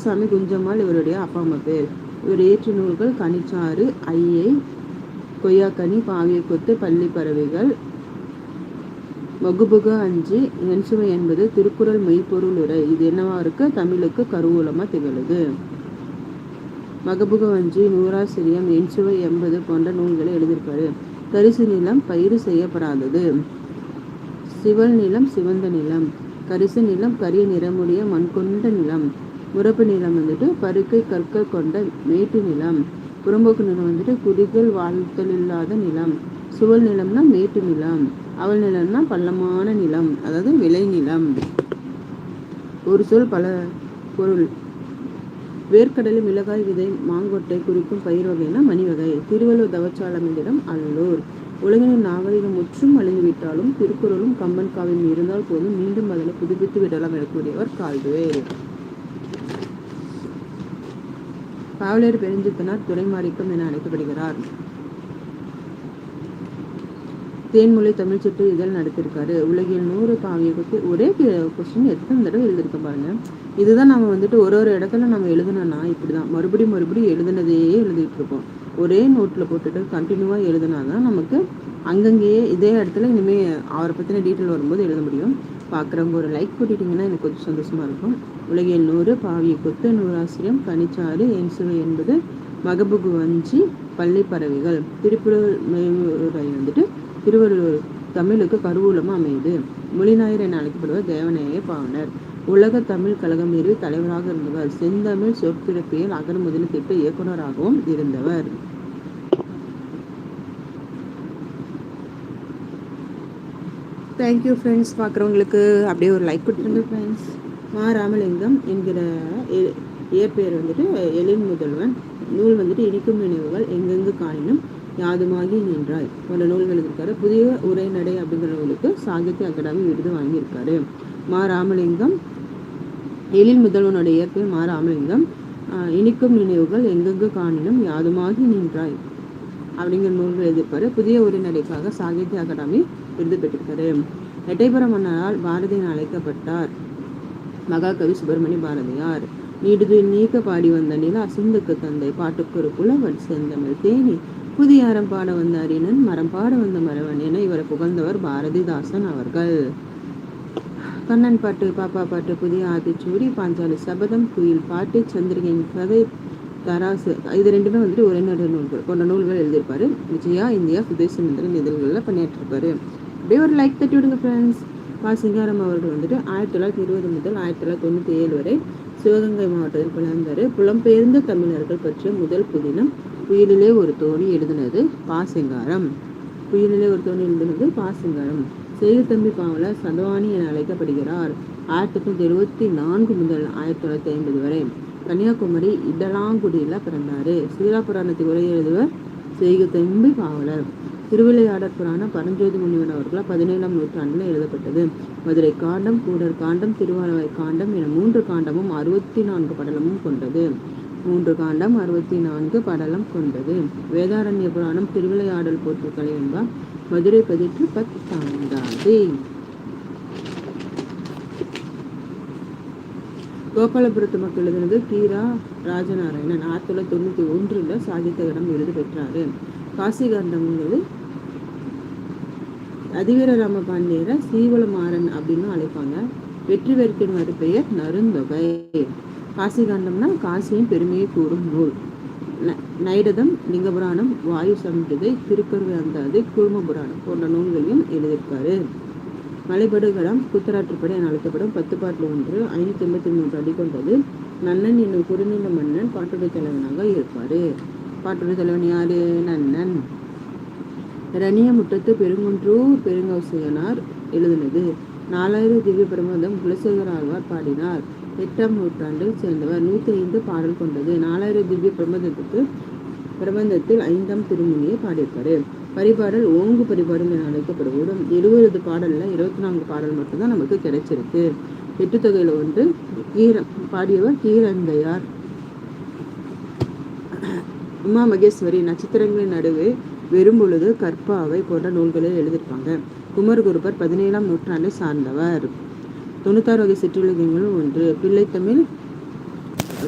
சாமி குஞ்சம்மாள் இவருடைய அப்பா அம்மா பேர். இவர் இயற்று நூல்கள் கனிச்சாறு, ஐயை, கொய்யாக்கனி, பாவிய கொத்து, பள்ளி பறவைகள், வகுபுக அஞ்சு, என்சுவை என்பது திருக்குறள் மெய்ப்பொருள் உரை. இது என்னவா இருக்கு? தமிழுக்கு கருவூலமா திகழுது. மகபுக வஞ்சி, நூறாசிரியம், என்சுவை என்பது போன்ற நூல்களை எழுதியிருப்பாரு. தரிசு நிலம் பயிர் செய்யப்படாதது. சிவல் நிலம் சிவந்த நிலம். கரிசு நிலம் கரிய நிறமுடைய மண் கொண்ட நிலம். முரப்பு நிலம் பருக்கை கற்கள் கொண்ட மேட்டு நிலம். புறம்போக்கு நிலம் குடிகள் வாழ்த்தல் இல்லாத நிலம். சுவல் நிலம்னா மேட்டு நிலம். அவல் நிலம்னா பள்ளமான நிலம், அதாவது விளை நிலம். ஒரு சொல் பல பொருள். வேர்க்கடலை, மிளகாய் விதை, மாங்கொட்டை குறிக்கும் பயிர் வகைனா மணி வகை. திருவள்ளுவர் தவச்சாலமிடம் அல்லூர். உலகின் நாகரிகம் முற்றும் அழிந்துவிட்டாலும் திருக்குறளும் கம்பன் காவியம் இருந்தால் போதும், மீண்டும் அதனை புதுப்பித்து விடலாம் என கூறியவர் கால்டுவேல். பாவலர் பெருஞ்சித்தனார் துரைமாணிக்கம் என அழைக்கப்படுகிறார். தேன்மொழி தமிழ் சுற்று இதழ் நடத்திருக்காரு. உலகில் 100 காவிய பற்றி ஒரே கொஸ்டின் எத்தனை தடவை எழுதிருக்க பாருங்க. இதுதான் நம்ம ஒரு இடத்துல நம்ம எழுதணும்னா இப்படிதான் மறுபடியும் எழுதுனதே எழுதிட்டு இருப்போம். ஒரே நோட்டில் போட்டுட்டு கண்டினியூவாக எழுதுனாதான் நமக்கு அங்கங்கேயே இதே இடத்துல இனிமேல் அவரை பற்றின டீட்டெயில் வரும்போது எழுத முடியும். பார்க்குறவங்க ஒரு லைக் போட்டுட்டிங்கன்னா எனக்கு கொஞ்சம் சந்தோஷமாக இருக்கும். உலகில் 100 பாவிய கொத்து, நூறாசிரியம், கனிச்சாறு, என்சுவை என்பது மகபுகு வஞ்சி, பள்ளி பறவைகள். திருப்புறல் திருவள்ளுவர் தமிழுக்கு கருவூலமாக அமையுது. மொழிநாயர் என அழைக்கப்படுவர் தேவநேய பாவனர். உலக தமிழ் கழகம் நிறுவி தலைவராக இருந்தவர். செந்தமிழ் சொற்பிறப்பியல் அகர் முதல் திட்ட இயக்குநராகவும் இருந்தவர். Thank you friends. பார்க்குறவங்களுக்கு அப்படியே ஒரு லைக் கொடுத்துருங்க ஃப்ரெண்ட்ஸ். மா ராமலிங்கம் என்கிற இயற்பெயர் எழில் முதல்வன். நூல் இனிக்கும் நினைவுகள், எங்கெங்கு காணினும், யாதுமாகி நின்றாய் போன்ற நூல்கள் இருக்காரு. புதிய உரைநடை அப்படிங்கிற நூலுக்கு சாகித்ய அகாடமி விருது வாங்கியிருக்காரு. மா ராமலிங்கம். எழில் முதல்வனுடைய இயற்பெயர் மா ராமலிங்கம். இனிக்கும் நினைவுகள், எங்கெங்கு காணினும், யாதுமாகி நின்றாய் அப்படிங்கிற நூல்கள் எழுதியிருப்பாரு. புதிய உரைநடைக்காக சாகித்ய அகாடமி விருது பெற்றிருக்காரு. எட்டயபுரம் மன்னரால் பாரதி என அழைக்கப்பட்டார் மகாகவி சுப்பிரமணிய பாரதியார். நீடுது நீக்க பாடி வந்த நில அசிந்துக்கு தந்தை, பாட்டுக்கு ஒரு புலவன் செந்தமிழ் தேனி, புதிய அறம் பாட வந்த அரிணன், மரம் பாட வந்த மரவன் என இவரை புகழ்ந்தவர் பாரதிதாசன் அவர்கள். கண்ணன் பாட்டு, பாப்பா பாட்டு, புதிய ஆத்திச்சூடி, பாஞ்சாலி சபதம், குயில் பாட்டு, சந்திரிகையின் கதை, தராசு, இது ரெண்டுமே உரைநடை நூல்கள் போன்ற நூல்கள் எழுதியிருப்பாரு. விஜயா இந்தியா சுதேசமிந்திரன் இதழ்களில் பண்ணிட்டுருப்பாரு. அப்படியே ஒரு லைக் தட்டி விடுங்க ஃப்ரெண்ட்ஸ். பா சிங்காரம் அவர்கள் 1920 முதல் 1997 வரை சிவகங்கை மாவட்டத்தில் பிறந்தார். புலம்பெயர்ந்த தமிழர்கள் பற்றிய முதல் புதினம் புயலிலே ஒரு தோணி எழுதினது பா சிங்காரம். புயலிலே ஒரு தோணி எழுதினது பா சிங்காரம். செய்குத்தம்பி பாவலர் சதவாணி என அழைக்கப்படுகிறார். 1874 முதல் 1950 வரை கன்னியாகுமரி இடலாங்குடியில் பிறந்தார். சீராபுராணத்தை உரை எழுதுவர் செய்குத்தம்பி பாவலர். திருவிளையாடற் புராணம் பரஞ்சோதி முனிவன் அவர்களால் 17ஆம் நூற்றாண்டில் எழுதப்பட்டது. மதுரை காண்டம், கூடர் காண்டம், திருவாரூர் காண்டம் என 3 காண்டமும் 64 படலமும் கொண்டது. 3 காண்டம் 64 படலம் கொண்டது. வேதாரண்ய புராணம் திருவிளையாடல் போற்றுக்கலை என்பார். மதுரை பதிற்று 10ஆண்டாது. கோபாலபுரத்து மக்கள் எழுதினது கீரா ராஜநாராயணன். 1991 சாகித்ய அகாடமி விருது பெற்றாரு. காசி காண்டம்ங்கிறது அதிவீரராம பாண்டியரை சீவளமாறன் அப்படின்னு அழைப்பாங்க. வெற்றி வேர்க்கின் மறுபெயர் நருந்தொகை. காசி காண்டம்னா காசியின் பெருமையை கூறும் நூல். நைடதம், லிங்கபுராணம், வாயு சம்பிரதை, திருக்கருவேந்தாதி, குழும புராணம் போன்ற நூல்களையும் எழுதியிருக்காரு. மலைபடுகளம் கூத்தராற்றுப்படை என அழைக்கப்படும் 10 பாட்டில் 1 583 அடி கொண்டது. நன்னன் என்னும் குறுநில மன்னன் பாட்டுடை தலைவனாக இருப்பாரு. பாட்டுடை தலைவன் யாரு? நன்னன். ரணிய முட்டத்து பெருங்குன்றூர் பெருங்கௌசிகனார் எழுதினது. 4000 திவ்ய பிரபந்தம் குலசேகர ஆழ்வார் பாடினார். 8ஆம் நூற்றாண்டில் சேர்ந்தவர். 105 பாடல் கொண்டது. 4000 திவ்ய பிரபந்தத்தில் 5ஆம் திருமுனியை பாடியிருப்பாரு. பரிபாடல் ஓங்கு பரிபாடல் என அழைக்கப்படுவதும் 70 பாடல்ல 24 பாடல் மட்டும்தான் நமக்கு கிடைச்சிருக்கு. 8 தொகையில 1 பாடியவர் கீரந்தையார். உமா மகேஸ்வரி நட்சத்திரங்களின் நடுவே வெறும் பொழுது, கற்பாவை போன்ற நூல்களில் எழுதியிருப்பாங்க. குமரகுருபர் 17ஆம் நூற்றாண்டை சார்ந்தவர். 96 வகை சிற்றிலக்கியங்களும் 1. பிள்ளைத்தமிழ்